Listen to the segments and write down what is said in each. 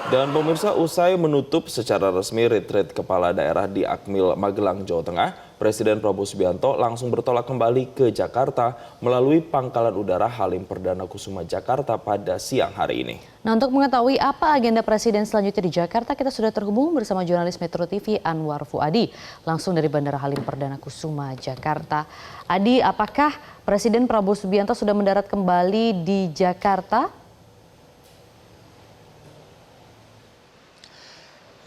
Dan pemirsa, usai menutup secara resmi retreat kepala daerah di Akmil, Magelang, Jawa Tengah, Presiden Prabowo Subianto langsung bertolak kembali ke Jakarta melalui Pangkalan Udara Halim Perdana Kusuma Jakarta pada siang hari ini. Nah, untuk mengetahui apa agenda Presiden selanjutnya di Jakarta, kita sudah terhubung bersama jurnalis Metro TV Anwar Fuadi, langsung dari Bandara Halim Perdana Kusuma Jakarta. Adi, apakah Presiden Prabowo Subianto sudah mendarat kembali di Jakarta?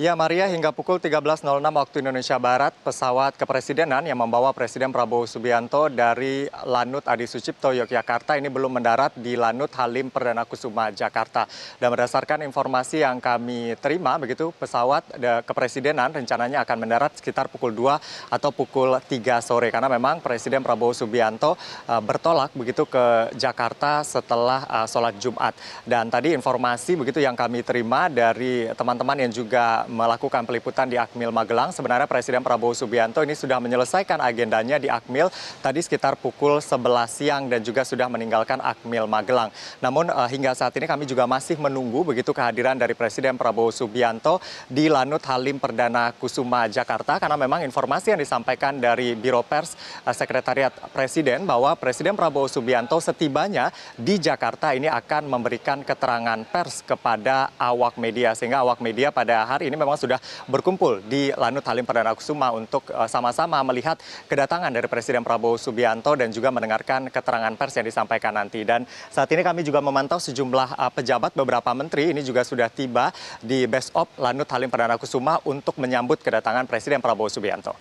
Ya Maria, hingga pukul 13.06 waktu Indonesia Barat, pesawat kepresidenan yang membawa Presiden Prabowo Subianto dari Lanut Adi Sucipto, Yogyakarta ini belum mendarat di Lanut Halim Perdana Kusuma, Jakarta. Dan berdasarkan informasi yang kami terima, begitu pesawat kepresidenan rencananya akan mendarat sekitar pukul 2 atau pukul 3 sore. Karena memang Presiden Prabowo Subianto bertolak begitu ke Jakarta setelah sholat Jumat. Dan tadi informasi begitu yang kami terima dari teman-teman yang juga melakukan peliputan di Akmil Magelang. Sebenarnya Presiden Prabowo Subianto ini sudah menyelesaikan agendanya di Akmil tadi sekitar pukul 11 siang dan juga sudah meninggalkan Akmil Magelang. Namun hingga saat ini kami juga masih menunggu begitu kehadiran dari Presiden Prabowo Subianto di Lanut Halim Perdana Kusuma Jakarta, karena memang informasi yang disampaikan dari Biro Pers Sekretariat Presiden bahwa Presiden Prabowo Subianto setibanya di Jakarta ini akan memberikan keterangan pers kepada awak media, sehingga awak media pada hari ini memang sudah berkumpul di Lanut Halim Perdana Kusuma untuk sama-sama melihat kedatangan dari Presiden Prabowo Subianto dan juga mendengarkan keterangan pers yang disampaikan nanti. Dan saat ini kami juga memantau sejumlah pejabat, beberapa menteri ini juga sudah tiba di Base Op Lanut Halim Perdana Kusuma untuk menyambut kedatangan Presiden Prabowo Subianto.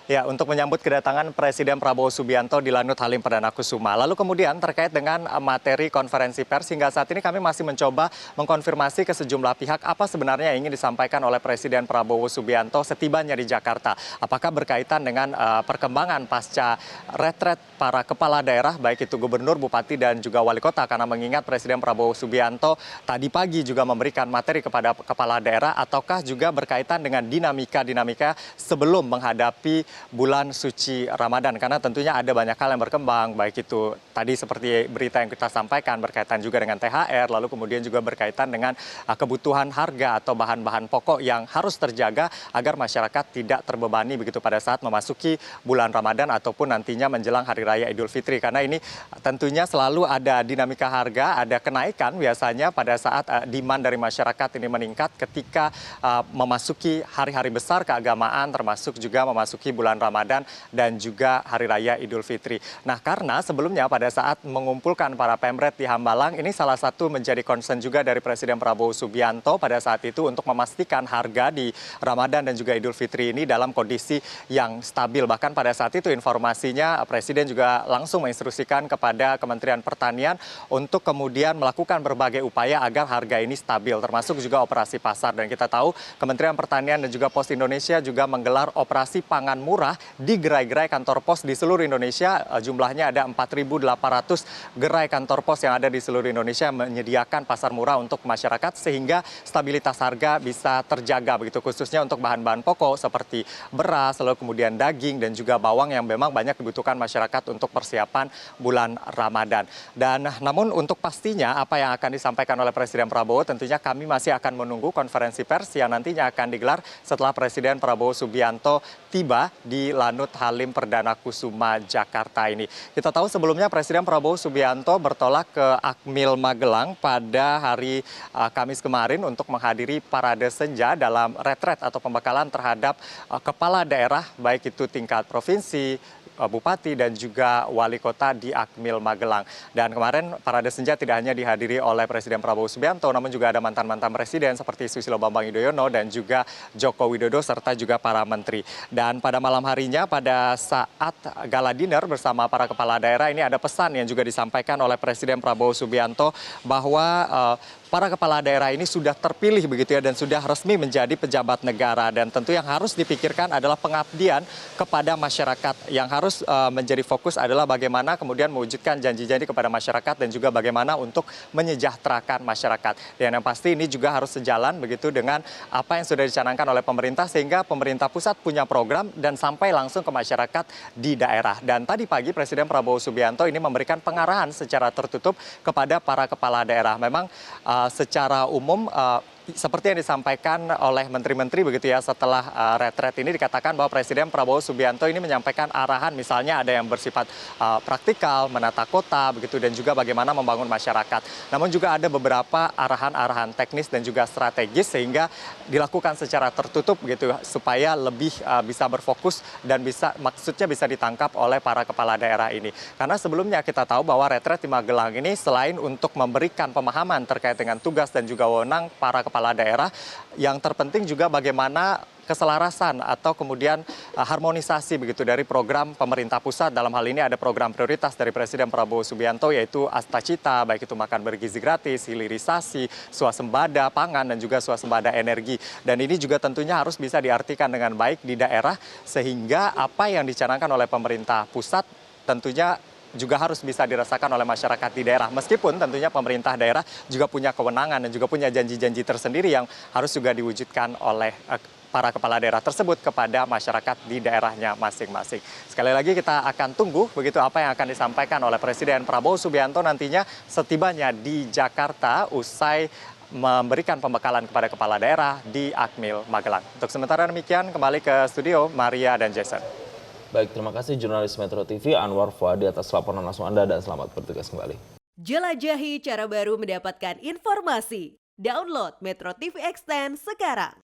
Ya, untuk menyambut kedatangan Presiden Prabowo Subianto di Lanut Halim Perdana Kusuma. Lalu kemudian terkait dengan materi konferensi pers, hingga saat ini kami masih mencoba mengkonfirmasi ke sejumlah pihak apa sebenarnya yang ingin disampaikan oleh Presiden Prabowo Subianto setibanya di Jakarta. Apakah berkaitan dengan perkembangan pasca retret para kepala daerah, baik itu gubernur, bupati, dan juga wali kota. Karena mengingat Presiden Prabowo Subianto tadi pagi juga memberikan materi kepada kepala daerah, ataukah juga berkaitan dengan dinamika-dinamika sebelum menghadapi bulan suci Ramadan, karena tentunya ada banyak hal yang berkembang, baik itu tadi seperti berita yang kita sampaikan berkaitan juga dengan THR, lalu kemudian juga berkaitan dengan kebutuhan harga atau bahan-bahan pokok yang harus terjaga agar masyarakat tidak terbebani begitu pada saat memasuki bulan Ramadan ataupun nantinya menjelang Hari Raya Idul Fitri. Karena ini tentunya selalu ada dinamika harga, ada kenaikan biasanya pada saat demand dari masyarakat ini meningkat ketika memasuki hari-hari besar keagamaan, termasuk juga memasuki bulan Ramadan dan juga Hari Raya Idul Fitri. Nah, karena sebelumnya pada saat mengumpulkan para pemret di Hambalang, ini salah satu menjadi concern juga dari Presiden Prabowo Subianto pada saat itu untuk memastikan harga di Ramadan dan juga Idul Fitri ini dalam kondisi yang stabil. Bahkan pada saat itu informasinya Presiden juga langsung menginstruksikan kepada Kementerian Pertanian untuk kemudian melakukan berbagai upaya agar harga ini stabil, termasuk juga operasi pasar. Dan kita tahu Kementerian Pertanian dan juga Pos Indonesia juga menggelar operasi pangan murah di gerai-gerai kantor pos di seluruh Indonesia. Jumlahnya ada 4.800 gerai kantor pos yang ada di seluruh Indonesia menyediakan pasar murah untuk masyarakat, sehingga stabilitas harga bisa terjaga begitu, khususnya untuk bahan-bahan pokok seperti beras, lalu kemudian daging dan juga bawang yang memang banyak dibutuhkan masyarakat untuk persiapan bulan Ramadan. Dan namun untuk pastinya apa yang akan disampaikan oleh Presiden Prabowo, tentunya kami masih akan menunggu konferensi pers yang nantinya akan digelar setelah Presiden Prabowo Subianto tiba di Lanut Halim Perdana Kusuma Jakarta ini. Kita tahu sebelumnya Presiden Prabowo Subianto bertolak ke Akmil Magelang pada hari Kamis kemarin untuk menghadiri parade senja dalam retret atau pembekalan terhadap kepala daerah, baik itu tingkat provinsi, bupati dan juga wali kota di Akmil Magelang. Dan kemarin parade senja tidak hanya dihadiri oleh Presiden Prabowo Subianto, namun juga ada mantan-mantan presiden seperti Susilo Bambang Yudhoyono dan juga Joko Widodo serta juga para menteri. Dan pada malam harinya pada saat gala dinner bersama para kepala daerah ini ada pesan yang juga disampaikan oleh Presiden Prabowo Subianto bahwa para kepala daerah ini sudah terpilih begitu ya, dan sudah resmi menjadi pejabat negara, dan tentu yang harus dipikirkan adalah pengabdian kepada masyarakat yang harus harus menjadi fokus adalah bagaimana kemudian mewujudkan janji-janji kepada masyarakat dan juga bagaimana untuk menyejahterakan masyarakat. Dan yang pasti ini juga harus sejalan begitu dengan apa yang sudah dicanangkan oleh pemerintah sehingga pemerintah pusat punya program dan sampai langsung ke masyarakat di daerah. Dan tadi pagi Presiden Prabowo Subianto ini memberikan pengarahan secara tertutup kepada para kepala daerah. Memang secara umum seperti yang disampaikan oleh menteri-menteri begitu ya, setelah retret ini dikatakan bahwa Presiden Prabowo Subianto ini menyampaikan arahan, misalnya ada yang bersifat praktikal, menata kota begitu, dan juga bagaimana membangun masyarakat. Namun juga ada beberapa arahan-arahan teknis dan juga strategis sehingga dilakukan secara tertutup begitu supaya lebih bisa berfokus dan maksudnya bisa ditangkap oleh para kepala daerah ini. Karena sebelumnya kita tahu bahwa retret di Magelang ini selain untuk memberikan pemahaman terkait dengan tugas dan juga wewenang para kepala daerah, yang terpenting juga bagaimana keselarasan atau kemudian harmonisasi begitu dari program pemerintah pusat. Dalam hal ini ada program prioritas dari Presiden Prabowo Subianto yaitu Astacita, baik itu makan bergizi gratis, hilirisasi, swasembada pangan dan juga swasembada energi. Dan ini juga tentunya harus bisa diartikan dengan baik di daerah sehingga apa yang dicanangkan oleh pemerintah pusat tentunya juga harus bisa dirasakan oleh masyarakat di daerah. Meskipun tentunya pemerintah daerah juga punya kewenangan dan juga punya janji-janji tersendiri yang harus juga diwujudkan oleh para kepala daerah tersebut kepada masyarakat di daerahnya masing-masing. Sekali lagi kita akan tunggu begitu apa yang akan disampaikan oleh Presiden Prabowo Subianto nantinya setibanya di Jakarta usai memberikan pembekalan kepada kepala daerah di Akmil Magelang. Untuk sementara demikian, kembali ke studio Maria dan Jason. Baik, terima kasih jurnalis Metro TV Anwar Fuadi atas laporan langsung Anda dan selamat bertugas kembali. Jelajahi cara baru mendapatkan informasi. Download Metro TV Extend sekarang.